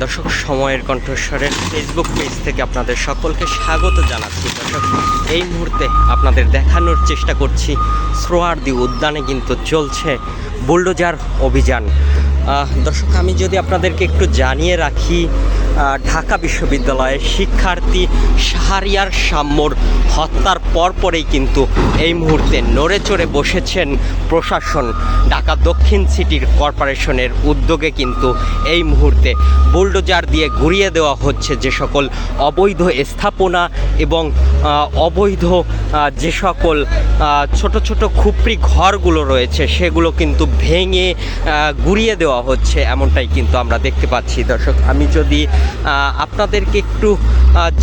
দর্শক, সময়ের কণ্ঠস্বরের ফেসবুক পেজ থেকে আপনাদের সকলকে স্বাগত জানাচ্ছি। দর্শক, এই মুহূর্তে আপনাদের দেখানোর চেষ্টা করছি সোহরাওয়ার্দী উদ্যানে কিন্তু চলছে বুলডোজার অভিযান। দর্শক, আমি যদি আপনাদেরকে একটু জানিয়ে রাখি, ঢাকা বিশ্ববিদ্যালয়ের শিক্ষার্থী শাহরিয়ার শাম্মুর হত্যার পরপরেই কিন্তু এই মুহূর্তে নড়ে চড়ে বসেছেন প্রশাসন। ঢাকা দক্ষিণ সিটি কর্পোরেশনের উদ্যোগে কিন্তু এই মুহূর্তে বুলডোজার দিয়ে ঘুরিয়ে দেওয়া হচ্ছে যে সকল অবৈধ স্থাপনা এবং অবৈধ যে সকল ছোট ছোট খুপড়ি ঘরগুলো রয়েছে সেগুলো কিন্তু ভেঙে গুড়িয়ে দেওয়া হচ্ছে, এমনটাই কিন্তু আমরা দেখতে পাচ্ছি। দর্শক, আমি যদি আপনাদেরকে একটু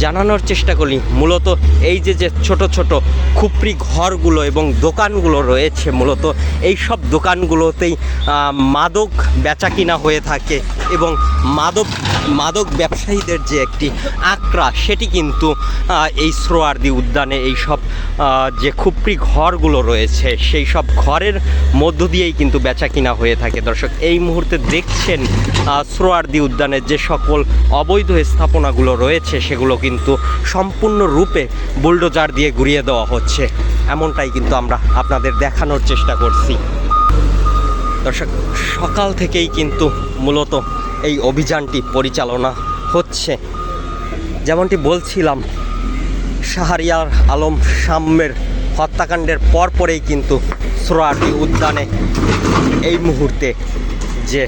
জানানোর চেষ্টা করি, মূলত এই যে ছোট ছোট খুপড়ি ঘরগুলো এবং দোকানগুলো রয়েছে, মূলত এই সব দোকানগুলোতেই মাদক বেচা কিনা হয়ে থাকে এবং মাদক ব্যবসায়ীদের যে একটি আঁকড়া, সেটি কিন্তু এই সোহরাওয়ার্দী উদ্যানে এই সব যে খুপড়ি ঘরগুলো রয়েছে সেই সব ঘরের মধ্য দিয়েই কিন্তু বেচা কিনা হয়ে থাকে। দর্শক, এই মুহূর্তে দেখছেন সোহরাওয়ার্দী উদ্যানের যে সকল অবৈধ স্থাপনাগুলো রয়েছে সেগুলো কিন্তু সম্পূর্ণরূপে বুলডোজার দিয়ে ঘুরিয়ে দেওয়া হচ্ছে, এমনটাই কিন্তু আমরা আপনাদের দেখানোর চেষ্টা করছি। দর্শক, সকাল থেকেই কিন্তু মূলত এই অভিযানটি পরিচালনা হচ্ছে। যেমনটি বলছিলাম, শাহরিয়ার আলম শাম্মের হত্যাকাণ্ডের পরপরেই কিন্তু সোহরাওয়ার্দী উদ্যানে এই মুহূর্তে যে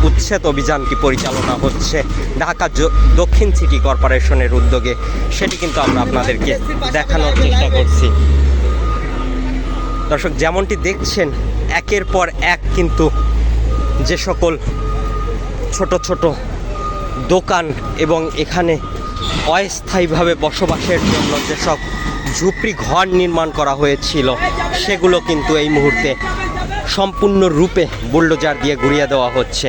উচ্ছেদ অভিযানটি পরিচালনা হচ্ছে ঢাকা দক্ষিণ সিটি কর্পোরেশনের উদ্যোগে, সেটি কিন্তু আমরা আপনাদেরকে দেখানোর চেষ্টা করছি। দর্শক, যেমনটি দেখছেন, একের পর এক কিন্তু যে সকল ছোট ছোট দোকান এবং এখানে অস্থায়ীভাবে বসবাসের জন্য যেসব ঝুপড়ি ঘর নির্মাণ করা হয়েছিল সেগুলো কিন্তু এই মুহূর্তে সম্পূর্ণরূপে বুলডোজার দিয়ে ঘুরিয়ে দেওয়া হচ্ছে।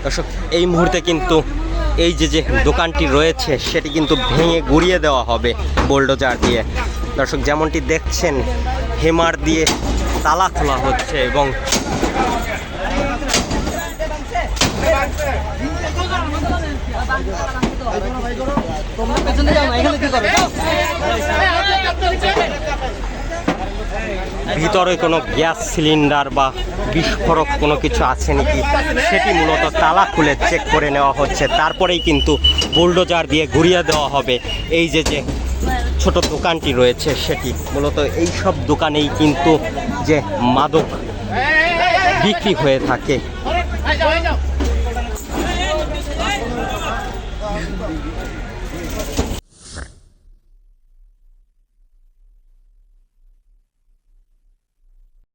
দর্শক, এই মুহূর্তে কিন্তু এই যে দোকানটি রয়েছে সেটি কিন্তু ভেঙে গুড়িয়ে দেওয়া হবে বুলডোজার দিয়ে। দর্শক, যেমনটি দেখছেন, হেমার দিয়ে তালা খোলা হচ্ছে এবং ভিতরে কোনো গ্যাস সিলিন্ডার বা বিস্ফোরক কোনো কিছু আছে নাকি সেটি মূলত তালা খুলে চেক করে নেওয়া হচ্ছে। তারপরেই কিন্তু বুলডোজার দিয়ে ঘুরিয়ে দেওয়া হবে এই যে ছোট দোকানটি রয়েছে সেটি। মূলত এই সব দোকানেই কিন্তু যে মাদক বিক্রি হয়ে থাকে